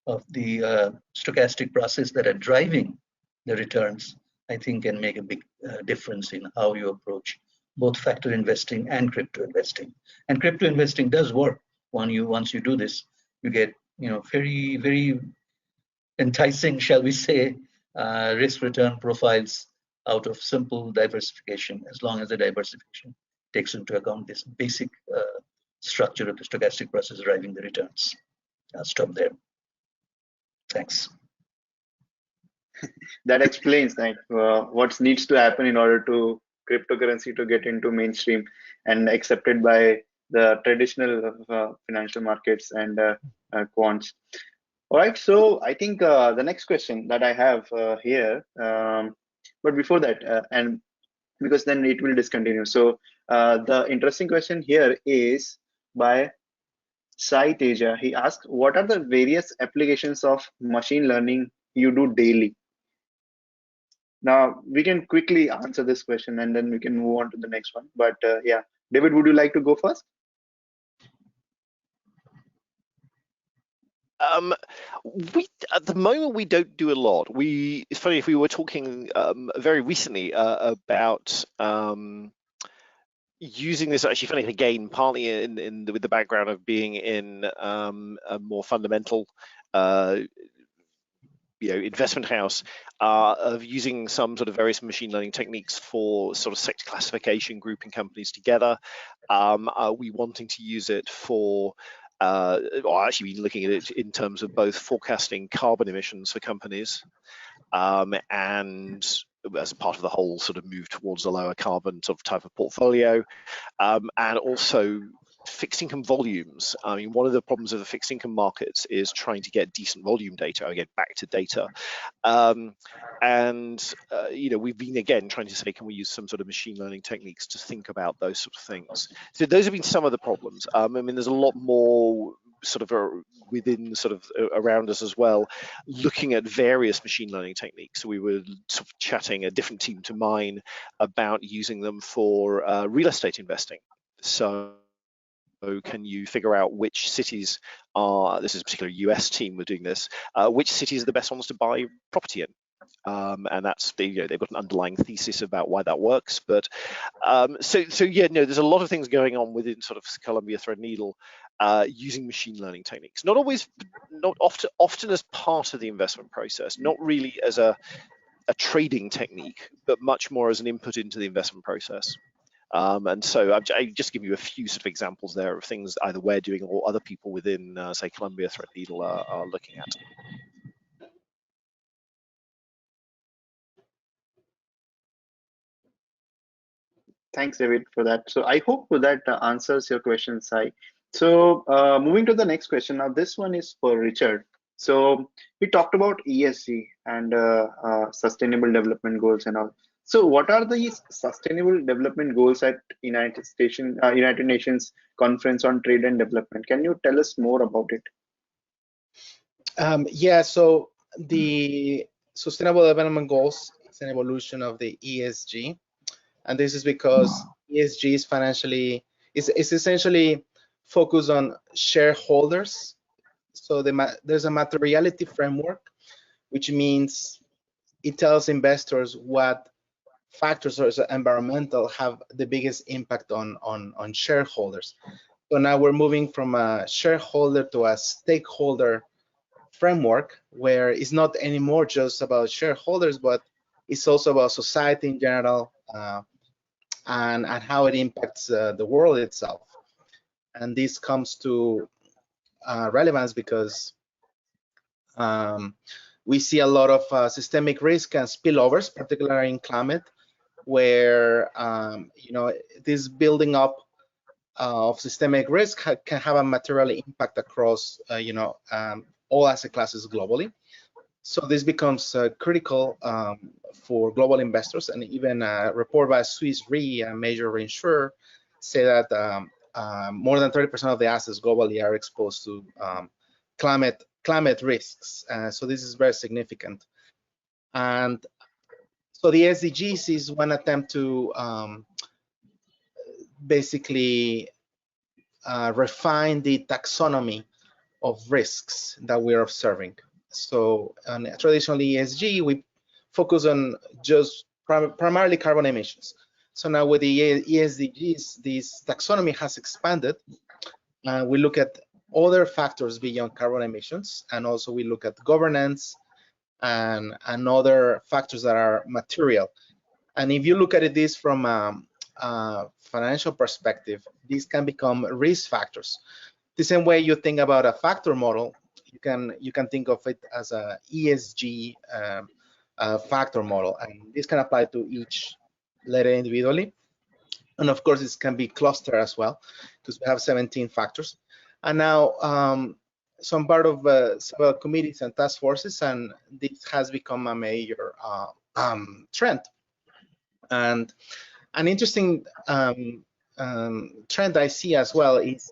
C: stochastic process that are driving the returns, I think, can make a big difference in how you approach both factor investing and crypto investing. And crypto investing does work. Once you do this, you get very, very enticing, shall we say, risk return profiles out of simple diversification, as long as the diversification takes into account this basic structure of the stochastic process driving the returns. I'll stop there. Thanks.
A: That explains like what needs to happen in order to cryptocurrency to get into mainstream and accepted by the traditional financial markets and quants. All right, so I think the next question that I have here, but before that, and because then it will discontinue. So the interesting question here is by 𝗨𝘀𝗃𝗂𝗧. He asked, what are the various applications of machine learning you do daily? Now, we can quickly answer this question and then we can move on to the next one. But yeah, David, would you like to go first?
B: We at the moment we don't do a lot. It's funny, if we were talking very recently about using this, actually funny again, partly with the background of being in a more fundamental investment house, of using some sort of various machine learning techniques for sort of sector classification, grouping companies together. We wanting to use it for actually been looking at it in terms of both forecasting carbon emissions for companies and as a part of the whole sort of move towards a lower carbon sort of type of portfolio, and also fixed income volumes. I mean, one of the problems of the fixed income markets is trying to get decent volume data, again, back to data. We've been, again, trying to say, can we use some sort of machine learning techniques to think about those sort of things? So those have been some of the problems. I mean, there's a lot more sort of within sort of around us as well, looking at various machine learning techniques. So we were sort of chatting, a different team to mine, about using them for real estate investing. So can you figure out which cities are, this is a particular US team we're doing this, which cities are the best ones to buy property in? And that's, they've got an underlying thesis about why that works. But there's a lot of things going on within sort of Columbia Threadneedle using machine learning techniques. Not often as part of the investment process, not really as a trading technique, but much more as an input into the investment process. And so I just give you a few sort of examples there of things either we're doing or other people within, say, Columbia Threadneedle are looking at.
A: Thanks, David, for that. So I hope that answers your question, Sai. So moving to the next question. Now, this one is for Richard. So we talked about ESG and sustainable development goals and all. So what are the sustainable development goals at United Nations Conference on Trade and Development? Can you tell us more about it?
D: So the Sustainable Development Goals is an evolution of the ESG. And this is because ESG is essentially focused on shareholders. So there's a materiality framework, which means it tells investors what factors or environmental have the biggest impact on shareholders. So now we're moving from a shareholder to a stakeholder framework, where it's not anymore just about shareholders, but it's also about society in general, and how it impacts the world itself. And this comes to relevance because we see a lot of systemic risk and spillovers, particularly in climate, where this building up of systemic risk can have a material impact across all asset classes globally. So this becomes critical for global investors, and even a report by Swiss Re, a major reinsurer, say that more than 30% of the assets globally are exposed to climate risks. So this is very significant. And so the SDGs is one attempt to basically refine the taxonomy of risks that we're observing. So traditionally ESG, we focus on just primarily carbon emissions. So now with the ESDGs, this taxonomy has expanded. We look at other factors beyond carbon emissions, and also we look at governance and other factors that are material. And if you look at this from financial perspective, these can become risk factors. The same way you think about a factor model, you can think of it as a ESG factor model, and this can apply to each letter individually. And of course, this can be clustered as well, because we have 17 factors. And now some part of several committees and task forces, and this has become a major trend. And an interesting trend I see as well is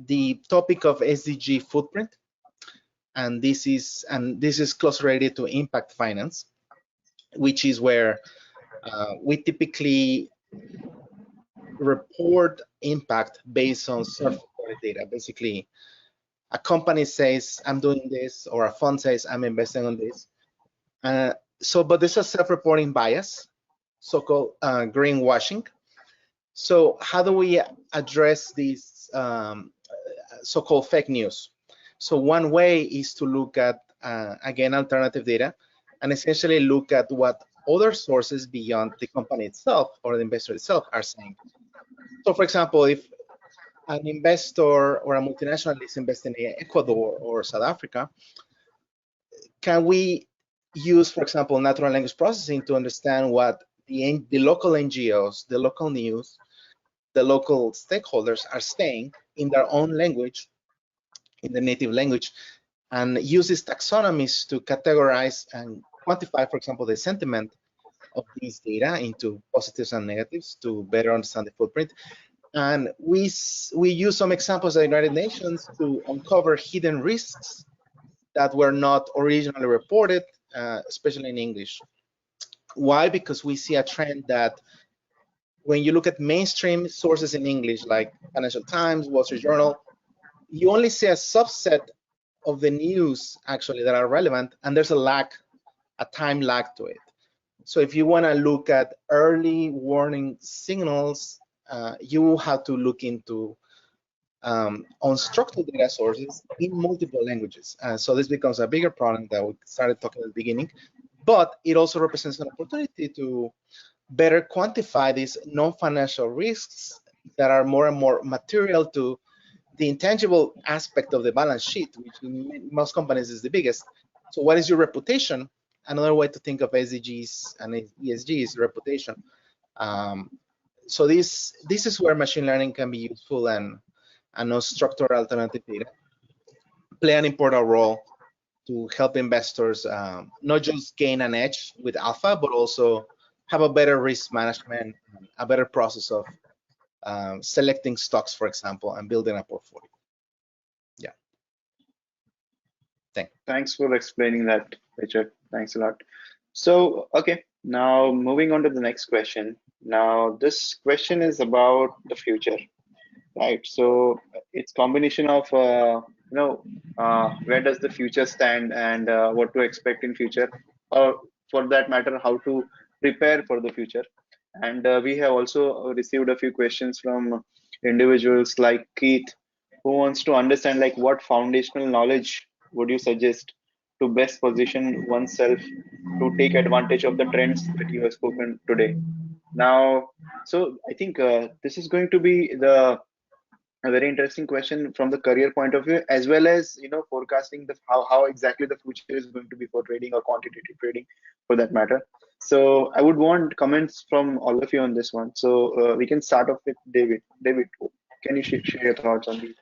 D: the topic of SDG footprint, and this is closely related to impact finance, which is where we typically report impact based on self-reported data. Basically, a company says I'm doing this, or a fund says I'm investing on this. But there's a self-reporting bias, so-called greenwashing. So how do we address these so-called fake news? So one way is to look at, again, alternative data, and essentially look at what other sources beyond the company itself or the investor itself are saying. So for example, if an investor or a multinational is investing in Ecuador or South Africa, can we use, for example, natural language processing to understand what the local NGOs, the local news, the local stakeholders are saying in their own language, in the native language, and use these taxonomies to categorize and quantify, for example, the sentiment of these data into positives and negatives to better understand the footprint. And we use some examples of the United Nations to uncover hidden risks that were not originally reported, especially in English. Why? Because we see a trend that when you look at mainstream sources in English, like Financial Times, Wall Street Journal, you only see a subset of the news actually that are relevant, and there's a time lag to it. So if you want to look at early warning signals, you have to look into unstructured data sources in multiple languages. So this becomes a bigger problem that we started talking at the beginning, but it also represents an opportunity to better quantify these non-financial risks that are more and more material to the intangible aspect of the balance sheet, which in most companies is the biggest. So what is your reputation? Another way to think of SDGs and ESG is reputation. So this is where machine learning can be useful, and unstructured alternative data play an important role to help investors not just gain an edge with alpha, but also have a better risk management, a better process of selecting stocks, for example, and building a portfolio. Yeah.
A: Thanks for explaining that, Richard. Thanks a lot. So, okay, now moving on to the next question. Now, this question is about the future, right? So it's combination of, where does the future stand and what to expect in future, or for that matter, how to prepare for the future. And we have also received a few questions from individuals like Keith, who wants to understand like what foundational knowledge would you suggest to best position oneself to take advantage of the trends that you have spoken today. Now, so I think this is going to be a very interesting question from the career point of view, as well as forecasting how exactly the future is going to be for trading or quantitative trading, for that matter. So I would want comments from all of you on this one. So we can start off with David. David, can you share your thoughts on these?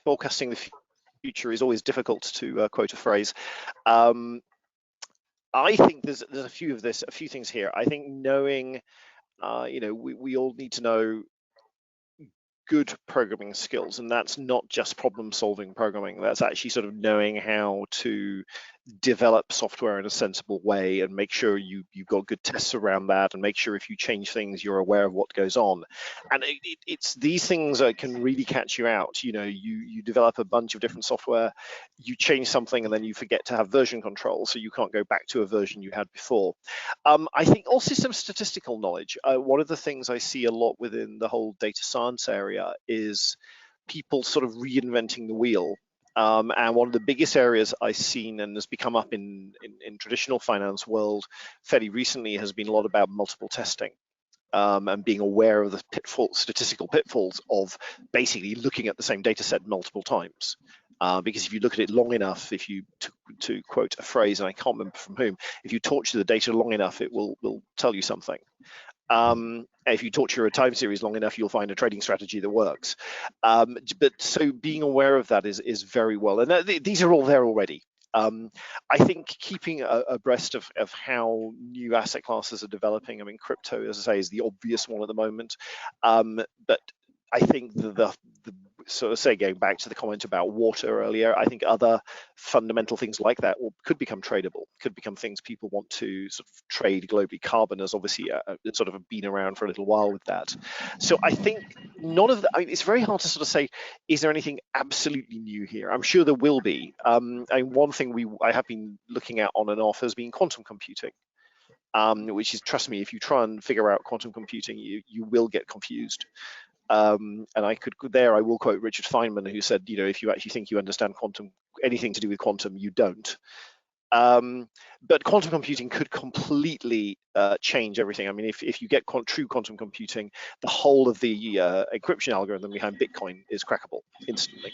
B: Forecasting the future is always difficult, to quote a phrase. I think there's a few things here. I think knowing, we all need to know good programming skills, and that's not just problem-solving programming. That's actually sort of knowing how to develop software in a sensible way and make sure you've got good tests around that, and make sure if you change things, you're aware of what goes on. And it's these things that can really catch you out. You develop a bunch of different software, you change something, and then you forget to have version control, so you can't go back to a version you had before. I think also some statistical knowledge. One of the things I see a lot within the whole data science area is people sort of reinventing the wheel And one of the biggest areas I've seen and has become up in traditional finance world fairly recently has been a lot about multiple testing. And being aware of the statistical pitfalls of basically looking at the same data set multiple times. Because if you look at it long enough, if you, to quote a phrase, and I can't remember from whom, if you torture the data long enough, it will tell you something. If you torture a time series long enough, you'll find a trading strategy that works. But so being aware of that is very well, and these are all there already. I think keeping abreast of how new asset classes are developing. I mean, crypto, as I say, is the obvious one at the moment. But I think the sort of say, going back to the comment about water earlier, I think other fundamental things like that could become tradable, could become things people want to sort of trade globally. Carbon has obviously sort of been around for a little while with that. So I think none of the, I mean, it's very hard to sort of say, is there anything absolutely new here? I'm sure there will be. And one thing I have been looking at on and off has been quantum computing. Which is, trust me, if you try and figure out quantum computing, you will get confused. And I will quote Richard Feynman, who said, you know, if you actually think you understand anything to do with quantum, you don't. But quantum computing could completely change everything. I mean, if you get true quantum computing, the whole of the encryption algorithm behind Bitcoin is crackable instantly.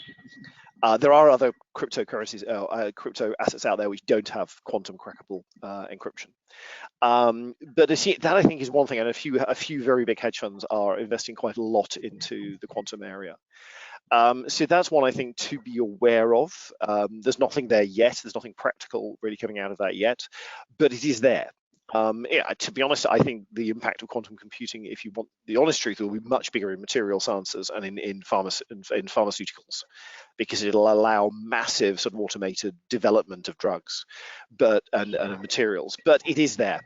B: There are other cryptocurrencies, crypto assets out there which don't have quantum crackable encryption. But that I think is one thing, and a few very big hedge funds are investing quite a lot into the quantum area. So that's one I think to be aware of. There's nothing there yet. There's nothing practical really coming out of that yet, but it is there. Yeah, to be honest, I think the impact of quantum computing, if you want the honest truth, will be much bigger in material sciences and in pharmaceuticals, because it'll allow massive sort of automated development of drugs, and materials. But it is there.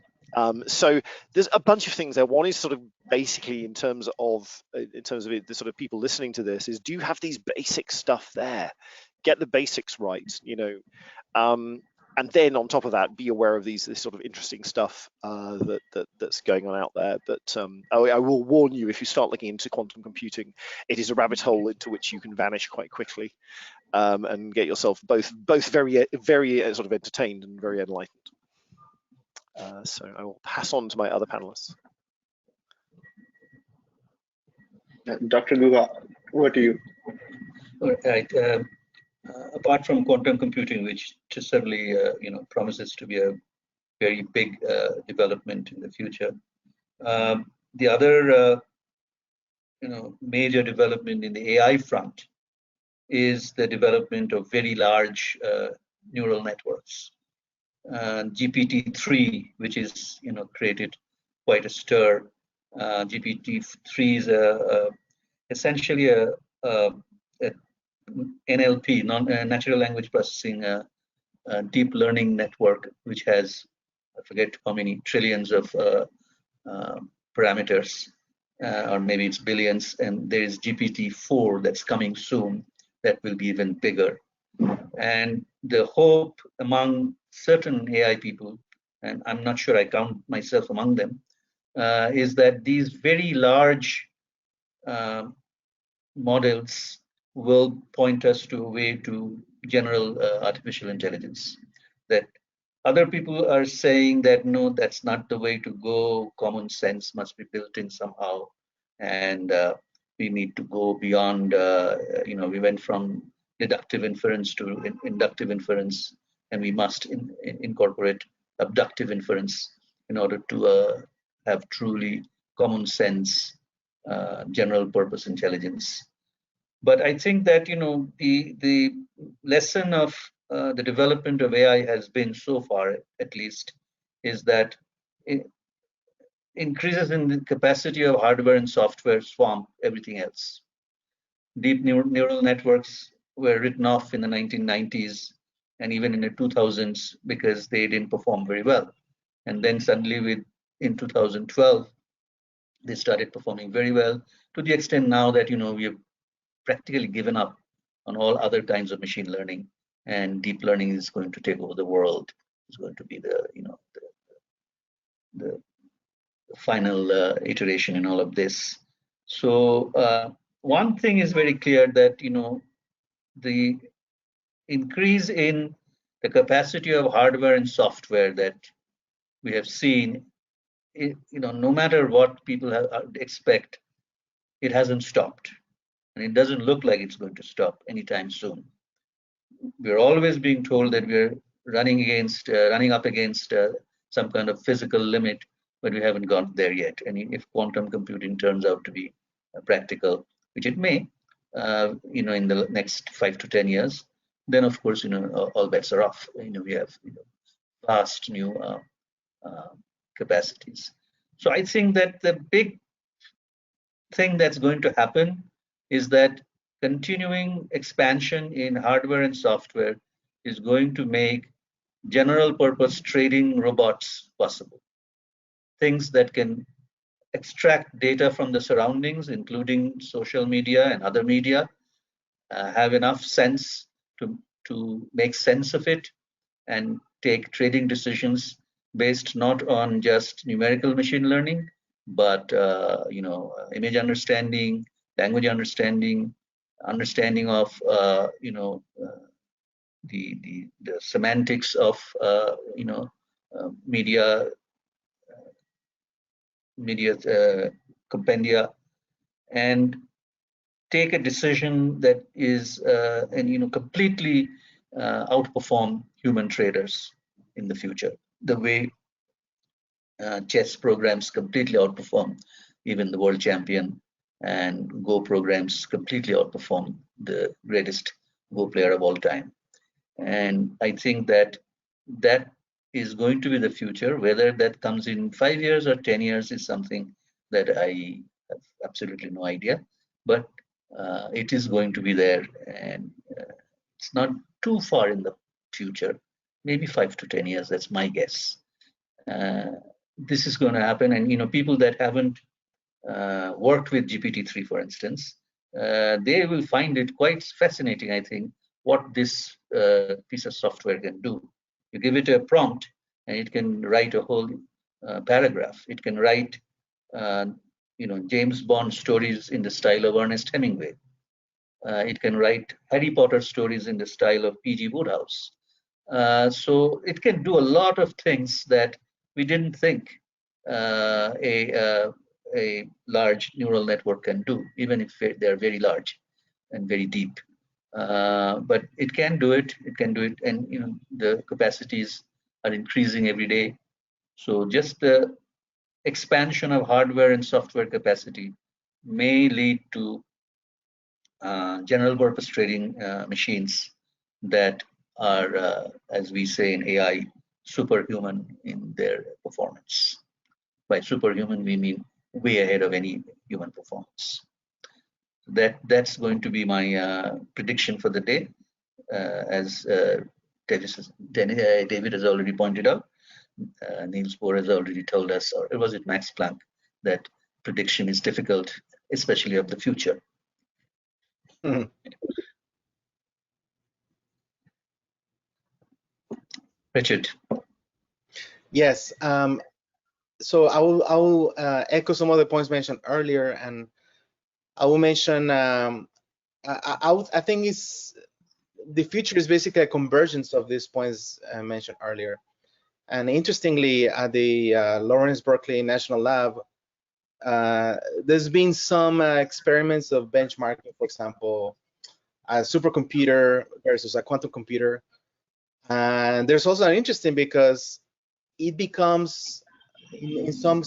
B: So there's a bunch of things there. One is sort of basically in terms of the sort of people listening to this is, do you have these basic stuff there? Get the basics right, you know. And then on top of that, be aware of this sort of interesting stuff that's going on out there. But I will warn you, if you start looking into quantum computing, it is a rabbit hole into which you can vanish quite quickly, and get yourself both very sort of entertained and very enlightened. So I will pass on to my other panelists.
A: Dr. Guha, over to you.
C: All right. Apart from quantum computing, which certainly promises to be a very big development in the future, the other major development in the AI front is the development of very large neural networks. GPT-3, which is created quite a stir. GPT-3 is essentially a NLP, natural language processing, deep learning network, which has, I forget how many trillions of parameters, or maybe it's billions. And there is GPT-4 that's coming soon that will be even bigger. And the hope among certain AI people, and I'm not sure I count myself among them, is that these very large models will point us to a way to general artificial intelligence. That other people are saying that no, that's not the way to go. Common sense must be built in somehow, and we need to go beyond. We went from deductive inference to inductive inference, and we must incorporate abductive inference in order to have truly common sense, general purpose intelligence. But I think that the lesson of the development of AI has been so far, at least, is that it increases in the capacity of hardware and software swamp everything else. Deep neural networks were written off in the 1990s and even in the 2000s because they didn't perform very well. And then suddenly in 2012, they started performing very well, to the extent now that we have practically given up on all other kinds of machine learning, and deep learning is going to take over the world. It's going to be the final iteration in all of this. So one thing is very clear, that the increase in the capacity of hardware and software that we have seen, no matter what people expect, it hasn't stopped. And it doesn't look like it's going to stop anytime soon. We're always being told that we're running up against some kind of physical limit, but we haven't got there yet. And if quantum computing turns out to be practical, which it may, in the next 5 to 10 years, then of course, all bets are off. We have vast new capacities. So I think that the big thing that's going to happen is that continuing expansion in hardware and software is going to make general purpose trading robots possible. Things that can extract data from the surroundings, including social media and other media, have enough sense to make sense of it and take trading decisions based not on just numerical machine learning, but image understanding, language understanding of the semantics of media compendia, and take a decision that is completely outperform human traders in the future, the way chess programs completely outperform even the world champion, and Go programs completely outperform the greatest Go player of all time. And I think that is going to be the future. Whether that comes in 5 years or 10 years is something that I have absolutely no idea, but it is going to be there, and it's not too far in the future, maybe 5 to 10 years, that's my guess. This is going to happen, and people that haven't worked with GPT-3, for instance, they will find it quite fascinating, I think, what this piece of software can do. You give it a prompt, and it can write a whole paragraph. It can write, James Bond stories in the style of Ernest Hemingway. It can write Harry Potter stories in the style of P.G. Wodehouse. So it can do a lot of things that we didn't think a large neural network can do, even if they're very large and very deep. But it can do it. It can do it, and the capacities are increasing every day. So just the expansion of hardware and software capacity may lead to general purpose trading machines that are, as we say in AI, superhuman in their performance. By superhuman, we mean way ahead of any human performance. That's going to be my prediction for the day. As David has already pointed out, Niels Bohr has already told us, or was it Max Planck, that prediction is difficult, especially of the future. Richard.
D: Yes. So I will echo some of the points mentioned earlier, and I will mention. I think the future is basically a convergence of these points mentioned earlier. And interestingly, at the Lawrence Berkeley National Lab, there's been some experiments of benchmarking, for example, a supercomputer versus a quantum computer. And there's also an interesting, because it becomes in some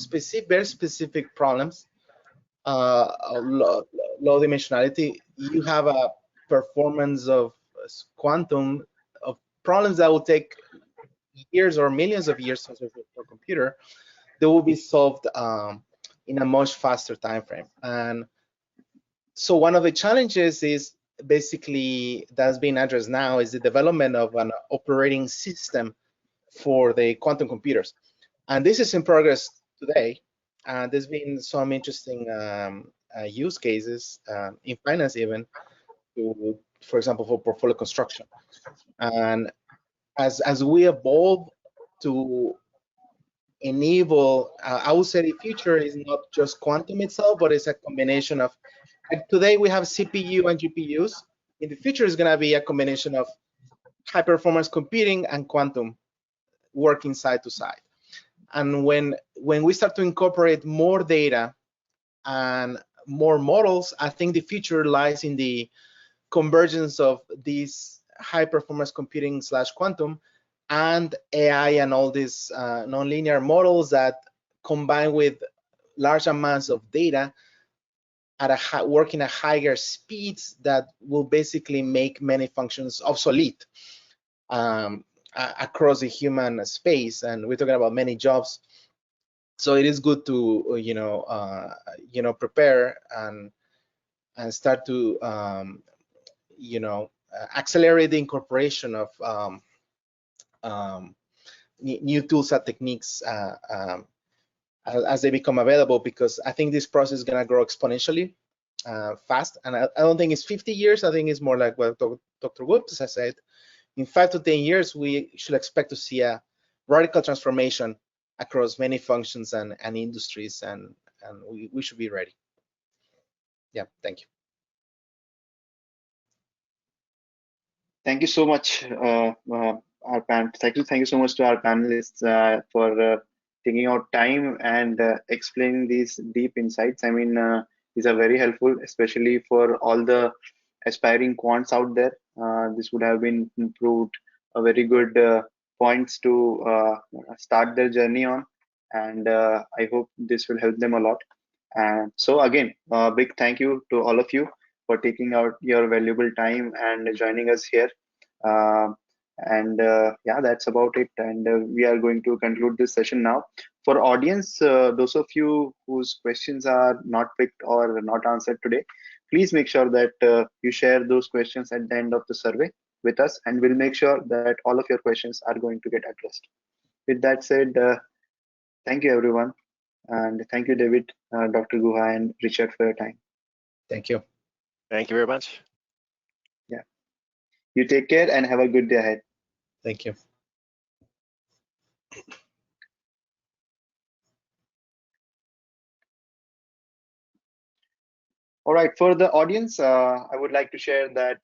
D: very specific problems, low dimensionality, you have a performance of quantum of problems that will take years or millions of years for a computer. They will be solved in a much faster time frame. And so one of the challenges is basically that's being addressed now is the development of an operating system for the quantum computers. And this is in progress today. And there's been some interesting use cases in finance, even, for example, for portfolio construction. And as we evolve to enable, I would say the future is not just quantum itself, but it's a combination of, today we have CPU and GPUs. In the future, it's going to be a combination of high performance computing and quantum working side to side. And when we start to incorporate more data and more models, I think the future lies in the convergence of these high performance computing / quantum and AI and all these nonlinear models that combine with large amounts of data at working at higher speeds that will basically make many functions obsolete across the human space. And we're talking about many jobs. So it is good to prepare and start to accelerate the incorporation of new tools and techniques as they become available, because I think this process is going to grow exponentially fast. And I don't think it's 50 years. I think it's more like what Dr. Woods has said. In 5 to 10 years, we should expect to see a radical transformation across many functions and industries, and we should be ready. Yeah, thank you.
A: Thank you so much, thank you so much to our panelists for taking out time and explaining these deep insights. I mean, these are very helpful, especially for all the aspiring quants out there. This would have been proved a very good points to start their journey on, and I hope this will help them a lot. And so again, big thank you to all of you for taking out your valuable time and joining us here. Yeah, that's about it. And we are going to conclude this session now. For audience, those of you whose questions are not picked or not answered today, please make sure that you share those questions at the end of the survey with us, and we'll make sure that all of your questions are going to get addressed. With that said, thank you everyone, and thank you David, Dr. Guha, and Richard for your time.
D: Thank you.
B: Thank you very much.
A: Yeah, you take care and have a good day ahead.
D: Thank you.
A: All right, for the audience, I would like to share that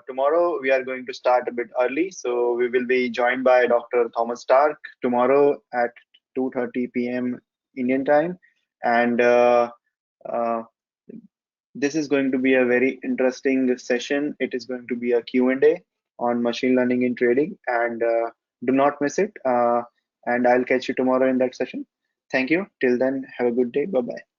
A: tomorrow we are going to start a bit early. So we will be joined by Dr. Thomas Stark tomorrow at 2:30 p.m. Indian time. And this is going to be a very interesting session. It is going to be a Q&A on machine learning in trading, and do not miss it. And I'll catch you tomorrow in that session. Thank you. Till then, have a good day. Bye-bye.